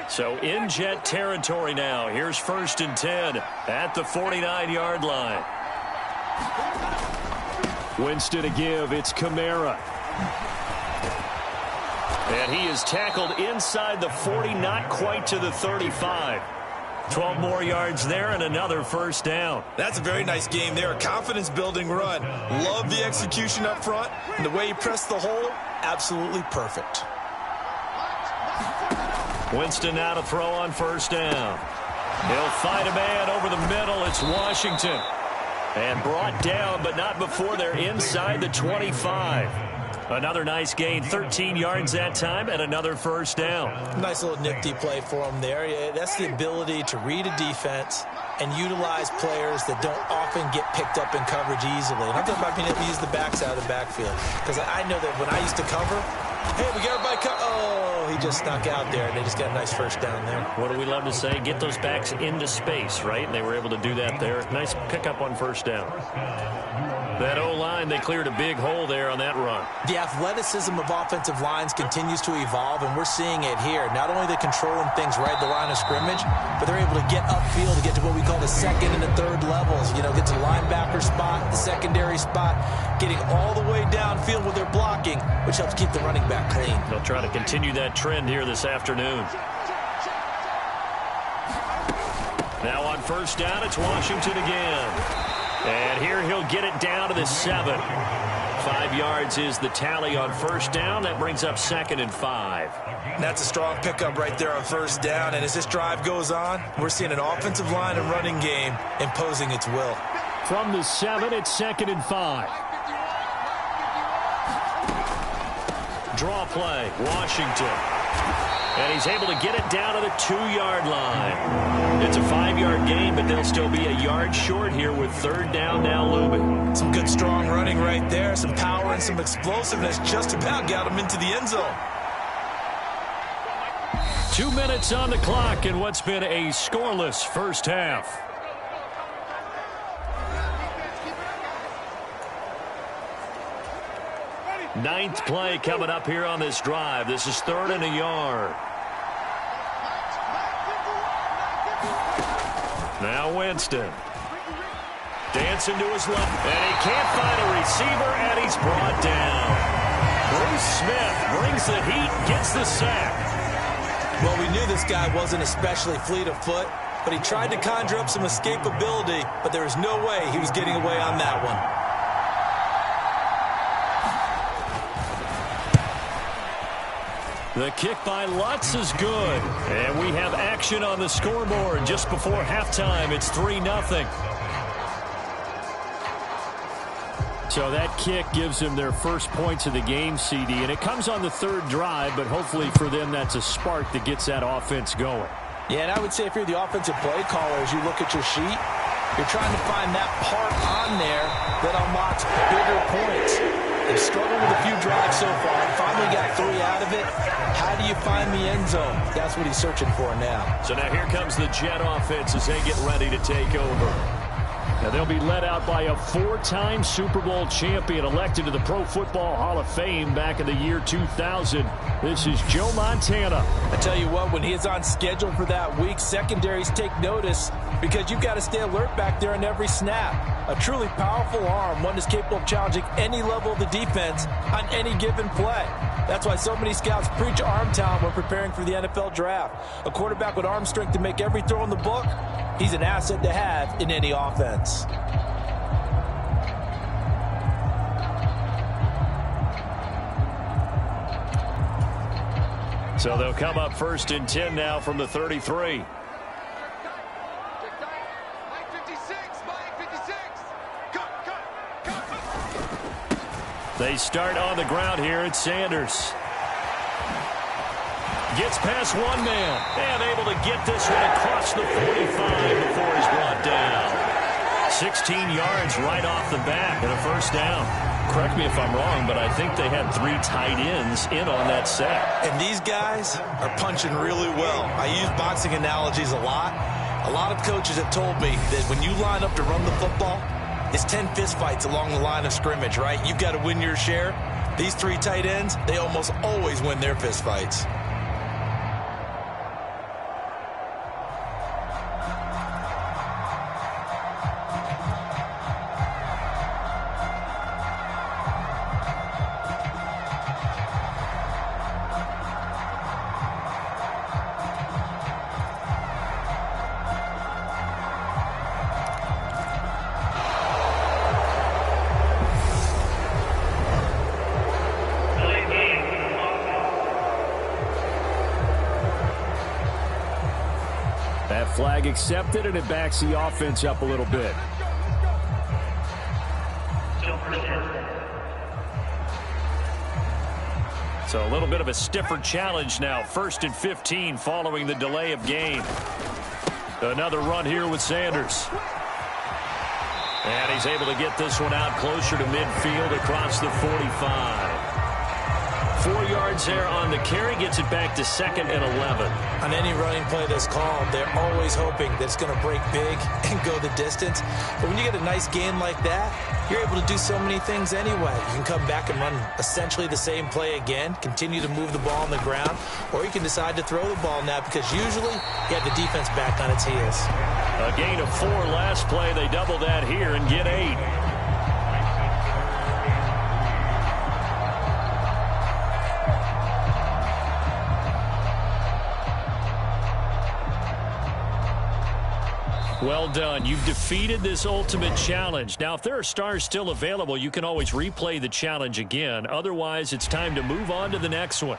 So in Jet territory now. Here's 1st and 10 at the 49-yard line. Winston to give. It's Kamara. And he is tackled inside the 40, not quite to the 35. 12 more yards there and another 1st down. That's a very nice game there. A confidence-building run. Love the execution up front. And the way he pressed the hole, absolutely perfect. Winston now to throw on 1st down. He'll fight a man over the middle. It's Washington. And brought down, but not before they're inside the 25. Another nice gain, 13 yards that time, and another 1st down. Nice little nifty play for him there. Yeah, that's the ability to read a defense and utilize players that don't often get picked up in coverage easily. And I'm talking about being able to use the backside of the backfield. Because I know that when I used to cover, hey, we got everybody oh, he just snuck out there, and they just got a nice 1st down there. What do we love to say? Get those backs into space, right? And they were able to do that there. Nice pickup on 1st down. That O-line, they cleared a big hole there on that run. The athleticism of offensive lines continues to evolve, and we're seeing it here. Not only are they controlling things right at the line of scrimmage, but they're able to get upfield to get to what we call the 2nd and the 3rd levels. You know, get to the linebacker spot, the secondary spot, getting all the way downfield with their blocking, which helps keep the running back clean. They'll try to continue that trend here this afternoon. Now on 1st down, it's Washington again. And here he'll get it down to the 7. 5 yards is the tally on 1st down. That brings up 2nd and 5. That's a strong pickup right there on 1st down. And as this drive goes on, we're seeing an offensive line and running game imposing its will. From the 7, it's 2nd and 5. Draw play, Washington. And he's able to get it down to the 2-yard line. It's a 5-yard gain, but they'll still be a yard short here with 3rd down now looming. Some good strong running right there. Some power and some explosiveness just about got him into the end zone. 2 minutes on the clock in what's been a scoreless first half. Ninth play coming up here on this drive. This is 3rd and a yard. Now Winston. Dancing to his left. And he can't find a receiver, and he's brought down. Bruce Smith brings the heat, gets the sack. Well, we knew this guy wasn't especially fleet of foot, but he tried to conjure up some escapability, but there was no way he was getting away on that one. The kick by Lutz is good. And we have action on the scoreboard just before halftime. It's 3-0. So that kick gives them their first points of the game, CD, and it comes on the third drive, but hopefully for them that's a spark that gets that offense going. Yeah, and I would say if you're the offensive play caller, as you look at your sheet, you're trying to find that part on there that unlocks bigger points. They've struggled with a few drives so far. Finally got 3 out of it. How do you find the end zone? That's what he's searching for now. So now here comes the Jet offense as they get ready to take over. Now they'll be led out by a 4-time Super Bowl champion elected to the Pro Football Hall of Fame back in the year 2000. This is Joe Montana. I tell you what, when he is on schedule for that week, secondaries take notice because you've got to stay alert back there on every snap. A truly powerful arm, one that's capable of challenging any level of the defense on any given play. That's why so many scouts preach arm talent when preparing for the NFL draft. A quarterback with arm strength to make every throw in the book, he's an asset to have in any offense. So they'll come up 1st and 10 now from the 33. They start on the ground here. It's Sanders. Gets past one man and able to get this one across the 45 before he's brought down. 16 yards right off the bat and a first down. Correct me if I'm wrong, but I think they had 3 tight ends in on that set. And these guys are punching really well. I use boxing analogies a lot. A lot of coaches have told me that when you line up to run the football, it's 10 fistfights along the line of scrimmage, right? You've got to win your share. These 3 tight ends, they almost always win their fistfights. Flag accepted, and it backs the offense up a little bit. So a little bit of a stiffer challenge now. 1st and 15 following the delay of game. Another run here with Sanders. And he's able to get this one out closer to midfield across the 45. 4 yards there on the carry, gets it back to 2nd and 11. On any running play that's called, they're always hoping that it's going to break big and go the distance. But when you get a nice gain like that, you're able to do so many things anyway. You can come back and run essentially the same play again, continue to move the ball on the ground, or you can decide to throw the ball now because usually you have the defense back on its heels. A gain of 4 last play. They double that here and get 8. Well done. You've defeated this ultimate challenge. Now, if there are stars still available, you can always replay the challenge again. Otherwise, it's time to move on to the next one.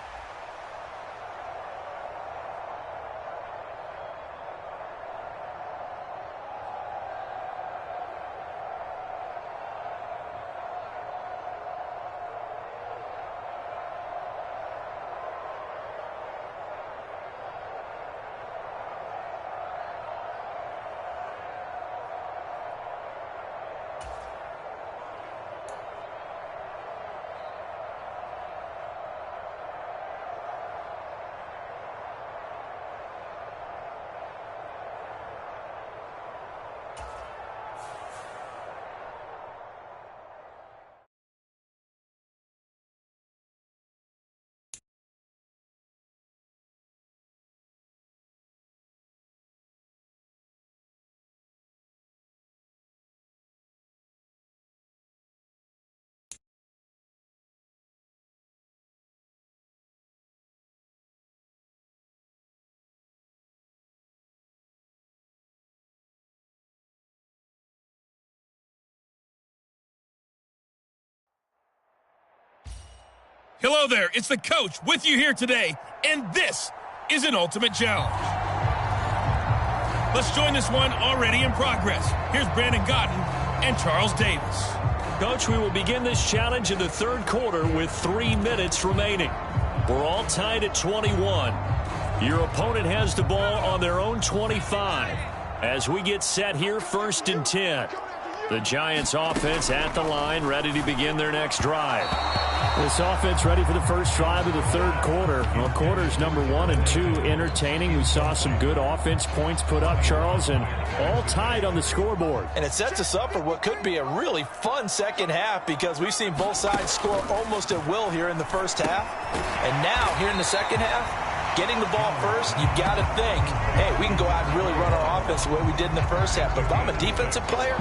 Hello there, it's the coach with you here today, and this is an ultimate challenge. Let's join this one already in progress. Here's Brandon Godden and Charles Davis. Coach, we will begin this challenge in the third quarter with 3 minutes remaining. We're all tied at 21. Your opponent has the ball on their own 25. As we get set here, 1st and 10. The Giants offense at the line, ready to begin their next drive. This offense ready for the first drive of the third quarter. Well, quarters number 1 and 2 entertaining. We saw some good offense points put up, Charles, and all tied on the scoreboard. And it sets us up for what could be a really fun second half because we've seen both sides score almost at will here in the first half. And now, here in the second half, getting the ball first, you've got to think, hey, we can go out and really run our offense the way we did in the first half. But if I'm a defensive player,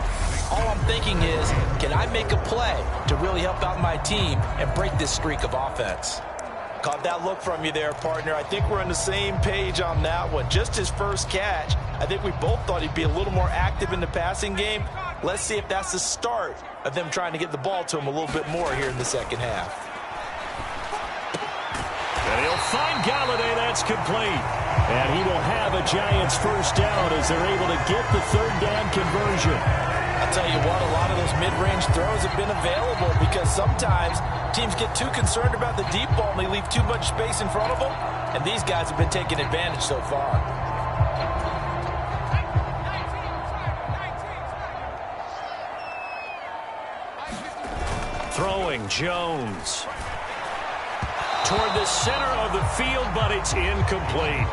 all I'm thinking is, can I make a play to really help out my team and break this streak of offense? Caught that look from you there, partner. I think we're on the same page on that one. Just his first catch, I think we both thought he'd be a little more active in the passing game. Let's see if that's the start of them trying to get the ball to him a little bit more here in the second half. And he'll find Galladay. That's complete. And he will have a Giants first down as they're able to get the third down conversion. I'll tell you what, a lot of those mid-range throws have been available because sometimes teams get too concerned about the deep ball and they leave too much space in front of them. And these guys have been taking advantage so far. Throwing Jones toward the center of the field, but it's incomplete.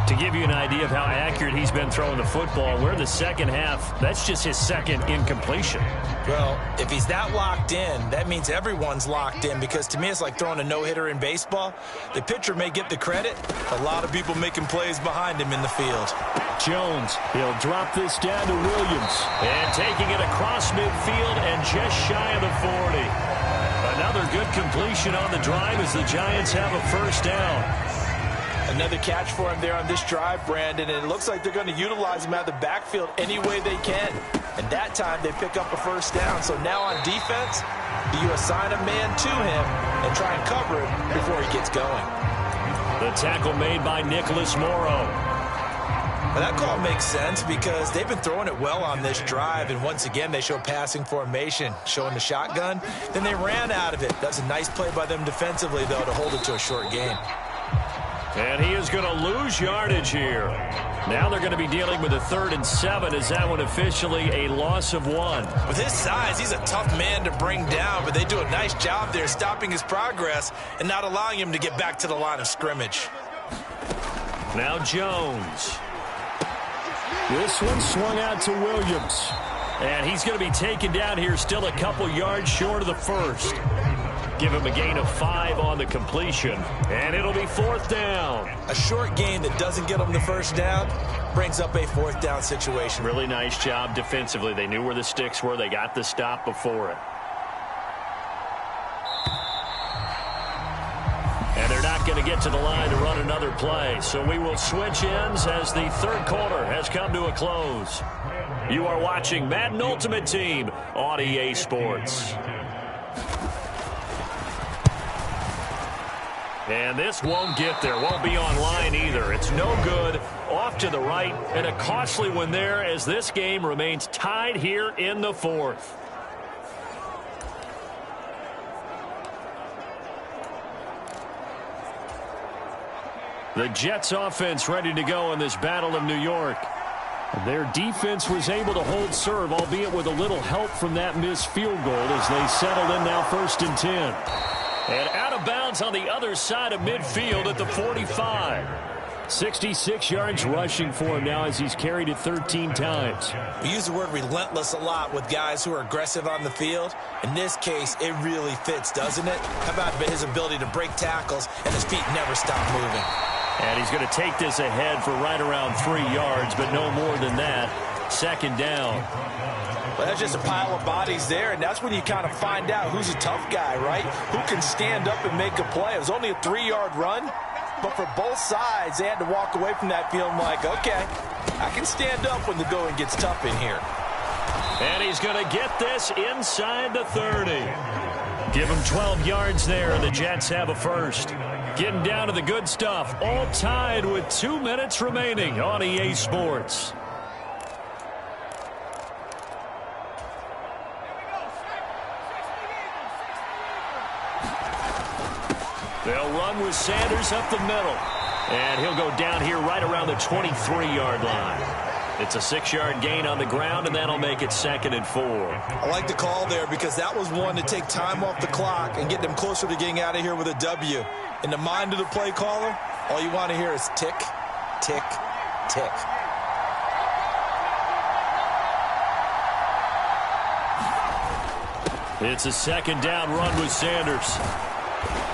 To give you an idea of how accurate he's been throwing the football, we're in the second half. That's just his second incompletion. Well, if he's that locked in, that means everyone's locked in because to me it's like throwing a no-hitter in baseball. The pitcher may get the credit. A lot of people making plays behind him in the field. Jones, he'll drop this down to Williams. And taking it across midfield and just shy of the 40. Another good completion on the drive as the Giants have a first down. Another catch for him there on this drive, Brandon, and it looks like they're going to utilize him out of the backfield any way they can. And that time they pick up a first down. So now on defense, do you assign a man to him and try and cover him before he gets going? The tackle made by Nicholas Morrow. Well, that call makes sense because they've been throwing it well on this drive, and once again they show passing formation, showing the shotgun. Then they ran out of it. That's a nice play by them defensively, though, to hold it to a short game. And he is going to lose yardage here. Now they're going to be dealing with a 3rd and 7. Is that one officially a loss of 1? With his size, he's a tough man to bring down, but they do a nice job there stopping his progress and not allowing him to get back to the line of scrimmage. Now Jones. This one swung out to Williams. And he's going to be taken down here still a couple yards short of the first. Give him a gain of 5 on the completion. And it'll be 4th down. A short gain that doesn't get them the first down brings up a 4th down situation. Really nice job defensively. They knew where the sticks were. They got the stop before it. And they're not going to get to the line to run another play. So we will switch ends as the third quarter has come to a close. You are watching Madden Ultimate Team on EA Sports. And this won't get there. Won't be online either. It's no good. Off to the right. And a costly one there as this game remains tied here in the 4th. The Jets offense ready to go in this Battle of New York. Their defense was able to hold serve, albeit with a little help from that missed field goal as they settled in now 1st and 10. And out of bounds on the other side of midfield at the 45. 66 yards rushing for him now as he's carried it 13 times. We use the word relentless a lot with guys who are aggressive on the field. In this case, it really fits, doesn't it? How about his ability to break tackles and his feet never stop moving? And he's going to take this ahead for right around 3 yards, but no more than that. 2nd down. Well, that's just a pile of bodies there, and that's when you kind of find out who's a tough guy, right? Who can stand up and make a play. It was only a 3-yard run, but for both sides, they had to walk away from that feeling like, okay, I can stand up when the going gets tough in here. And he's going to get this inside the 30. Give them 12 yards there, and the Jets have a first. Getting down to the good stuff, all tied with 2 minutes remaining on EA Sports. They'll run with Sanders up the middle. And he'll go down here right around the 23-yard line. It's a 6-yard gain on the ground, and that'll make it 2nd and 4. I like the call there because that was one to take time off the clock and get them closer to getting out of here with a W. In the mind of the play caller, all you want to hear is tick, tick, tick. It's a 2nd down run with Sanders.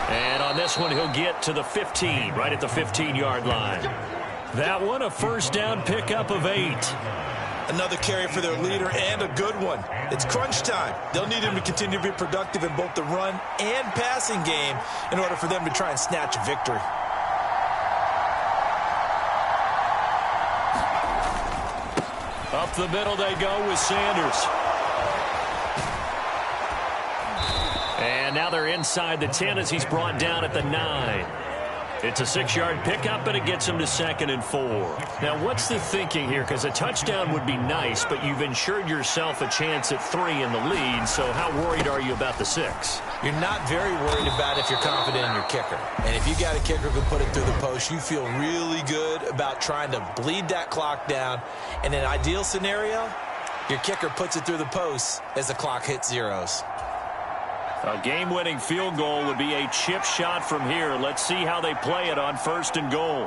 And on this one, he'll get to the 15, right at the 15-yard line. That one, a 1st down pickup of 8. Another carry for their leader and a good one. It's crunch time. They'll need him to continue to be productive in both the run and passing game in order for them to try and snatch a victory. Up the middle they go with Sanders. And now they're inside the 10 as he's brought down at the 9. It's a 6-yard pickup, and it gets him to 2nd and 4. Now, what's the thinking here? Because a touchdown would be nice, but you've ensured yourself a chance at 3 in the lead, so how worried are you about the 6? You're not very worried about if you're confident in your kicker. And if you got a kicker who can put it through the post, you feel really good about trying to bleed that clock down. In an ideal scenario, your kicker puts it through the post as the clock hits zeros. A game-winning field goal would be a chip shot from here. Let's see how they play it on 1st and goal.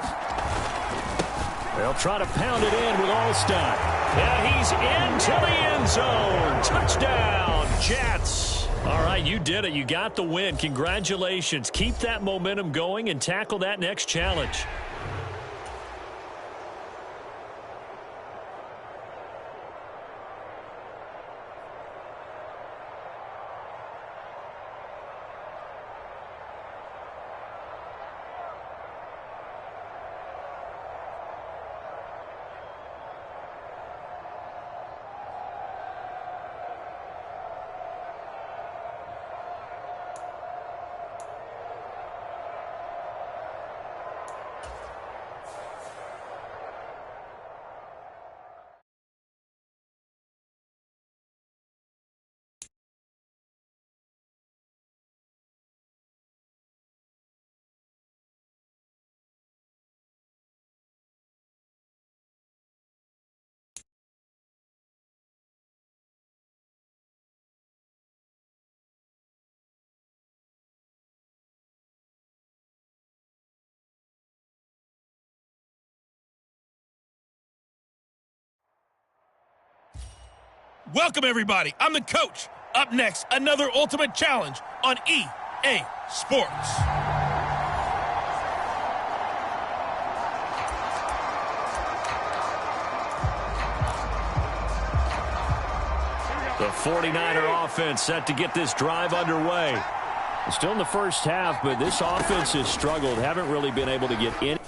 They'll try to pound it in with Allstott. And he's into the end zone. Touchdown, Jets. All right, you did it. You got the win. Congratulations. Keep that momentum going and tackle that next challenge. Welcome, everybody. I'm the coach. Up next, another ultimate challenge on EA Sports. The 49er offense set to get this drive underway. Still in the first half, but this offense has struggled. Haven't really been able to get in.